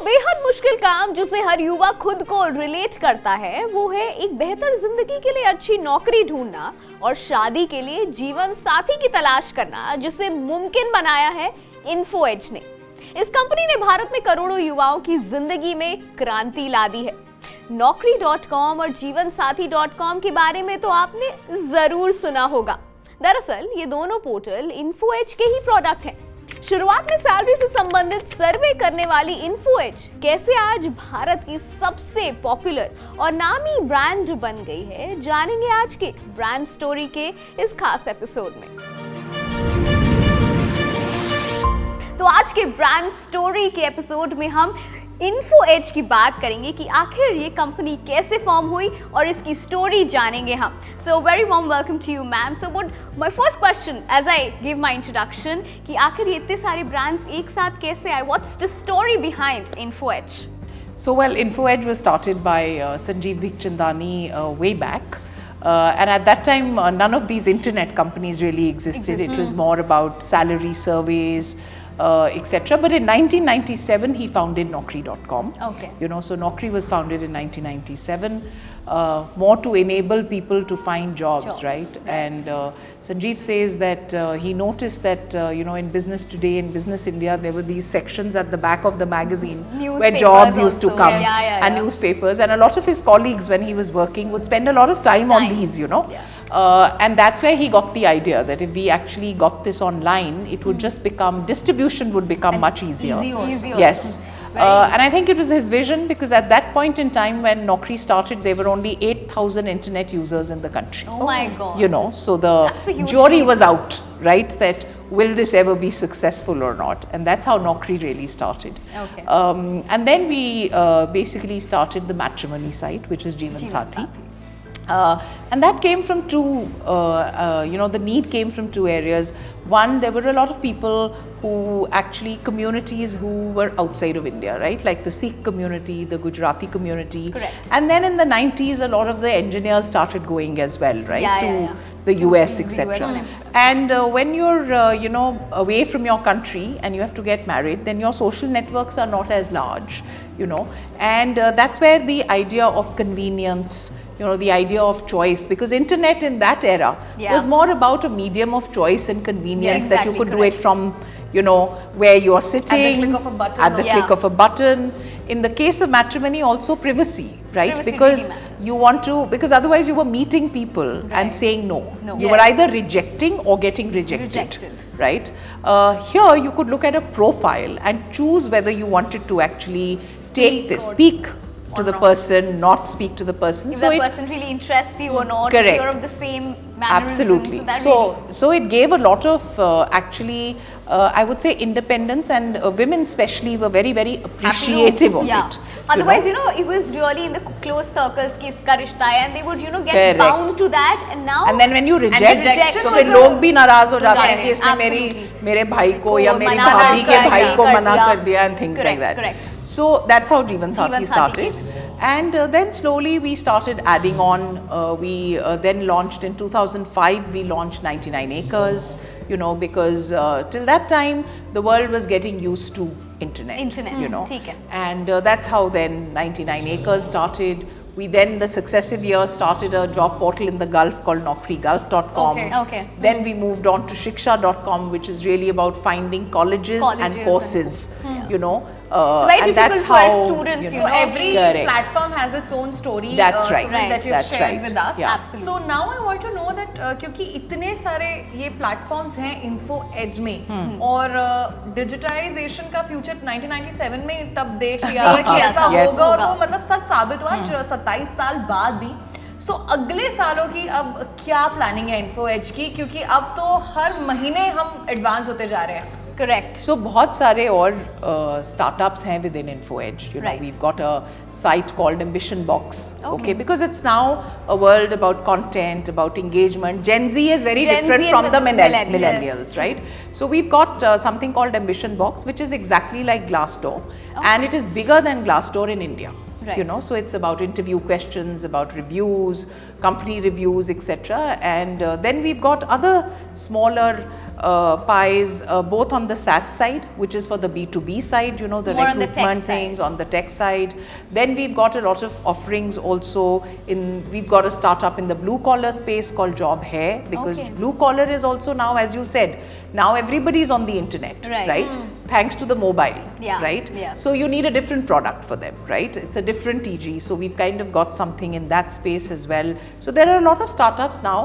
बेहद मुश्किल काम जिसे हर युवा खुद को रिलेट करता है वो है एक बेहतर जिंदगी के लिए अच्छी नौकरी ढूंढना और शादी के लिए जीवन साथी की तलाश करना, जिसे मुमकिन बनाया है इन्फो एज ने। इस कंपनी ने भारत में करोड़ों युवाओं की जिंदगी में क्रांति ला दी है। Naukri.com और जीवनसाथी.com के बारे में तो आपने जरूर सुना होगा। दरअसल ये दोनों पोर्टल इन्फो एज के ही प्रोडक्ट हैं। शुरुआत में सैलरी से संबंधित सर्वे करने वाली इन्फो एज कैसे आज भारत की सबसे पॉपुलर और नामी ब्रांड बन गई है, जानेंगे आज के ब्रांड स्टोरी के इस खास एपिसोड में। तो आज के ब्रांड स्टोरी के एपिसोड में हम इन्फो एज की बात करेंगे कि आखिर ये कंपनी कैसे फॉर्म हुई और इसकी स्टोरी जानेंगे हम। So very warm welcome to you ma'am. So what my first question as I give my introduction कि आखिर ये इतने सारे ब्रांड्स एक साथ कैसे आए? What's the story behind Info Edge? So well, InfoEdge was started by Sanjeev Bikhchandani way back. And at that time, none of these internet companies really existed. It was more about salary surveys, etc. But in 1997, he founded Naukri.com. Okay. You know, so Naukri was founded in 1997, more to enable people to find jobs. Right? And Sanjeev says that he noticed that, you know, in Business Today, in Business India, there were these sections at the back of the magazine where jobs used to come, and newspapers. And a lot of his colleagues, when he was working, would spend a lot of time on these, you know. And that's where he got the idea that if we actually got this online, it would just become, distribution would become much easier. Easy Yes. And I think it was his vision, because at that point in time when Naukri started, there were only 8,000 internet users in the country. Oh my God. You know, so the huge jury leap. was out, right? That will this ever be successful or not? And that's how Naukri really started. Okay. And then we basically started the matrimony site, which is Jeevansathi. And that came from two, you know, the need came from two areas. One, there were a lot of people who actually, communities who were outside of India, right? Like the Sikh community, the Gujarati community. Correct. And then in the 90s, a lot of the engineers started going as well, right? To the US, etc. And when you're, you know, away from your country and you have to get married, then your social networks are not as large, you know. And that's where the idea of convenience, you know, the idea of choice, because internet in that era was more about a medium of choice and convenience, that you could do it from, you know, where you're sitting, at the click of a button. At the click of a button. In the case of matrimony, also privacy, right? Privacy because really you want to, because otherwise you were meeting people and saying no. You were either rejecting or getting rejected. Right? Here you could look at a profile and choose whether you wanted to actually speak to the person, not speak to the person. If that person really interests you or not, Correct. if you're of the same mannerisms. Absolutely. So it gave a lot of actually, I would say, independence, and women especially were very, very appreciative of it. Otherwise, you know, it was really in the close circles ki iska rishta hai, and they would, you know, get bound to that. And now, and then when you reject, तो फिर लोग भी नाराज हो जाते हैं कि इसने मेरे भाई को या मेरी भाभी के भाई को मना कर दिया, and things like that. Correct. So that's how Jeevansathi started. And then slowly we started adding on. We then launched in 2005, we launched 99 Acres, you know, because till that time the world was getting used to internet, you know. And that's how then 99 Acres started. We then, the successive years, started a job portal in the Gulf called NaukriGulf.com. Then we moved on to Shiksha.com, which is really about finding colleges and courses, you know. and that's how students, you so know, every platform has its own story. That's right. That you've shared with us. Yeah. Absolutely. So now I want to know that क्योंकि इतने सारे ये platforms हैं info as में, और digitisation का future 1997 में तब देख लिया था कि ऐसा होगा, और वो मतलब सच साबित हुआ 27 साल बाद भी। सो अगले सालों की अब क्या प्लानिंग है इन्फो एज की, क्योंकि अब तो हर महीने हम एडवांस होते जा रहे हैं। Correct. So बहुत सारे और startups हैं within InfoEdge. You know, we've got a site called Ambition Box. Okay, because it's now a world about content, about engagement. Gen Z is very different from the millennials, right? So we've got something called Ambition Box, which is exactly like Glassdoor, and it is bigger than Glassdoor in India. You know, so it's about interview questions, about reviews, company reviews, etc. And then we've got other smaller pies, both on the SaaS side, which is for the B2B side, you know, the More on the tech recruitment side. things, on the tech side. Then we've got a lot of offerings also we've got a startup in the blue collar space called Job Hai, because Okay. blue collar is also now, as you said, now everybody's on the internet, Right. Thanks to the mobile, Yeah, right? yeah. So you need a different product for them, right? It's a different TG. So we've kind of got something in that space as well. So there are a lot of startups now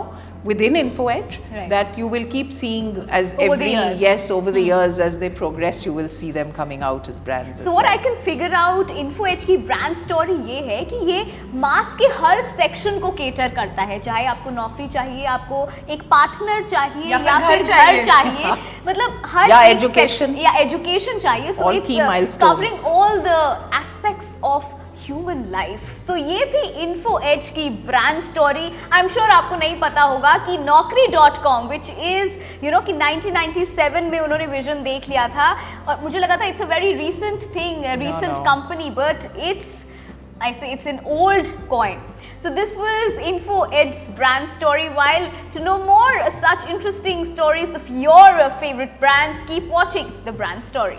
within InfoEdge Right. that you will keep seeing as Over the years. yes, over the years as they progress, you will see them coming out as brands. So as what well. I can figure out InfoEdge की brand story ये है कि ये मास के हर section को cater करता है, चाहे आपको नौकरी चाहिए, आपको एक पार्टनर चाहिए या या फिर फिर घर घर चाहिए, मतलब हर या एक education. section- या एजुकेशन चाहिए. So All it's key milestones. covering all the aspects of human life. तो ये थी InfoEdge की brand story. I am sure आपको नहीं पता होगा कि Naukri.com which is you know कि 1997 में उन्होंने विजन देख लिया था और मुझे लगा था it's a very recent thing, recent no. Company, but it's an old coin. So this was InfoEdge's brand story. While to know more such interesting stories of your favorite brands, keep watching The Brand Story.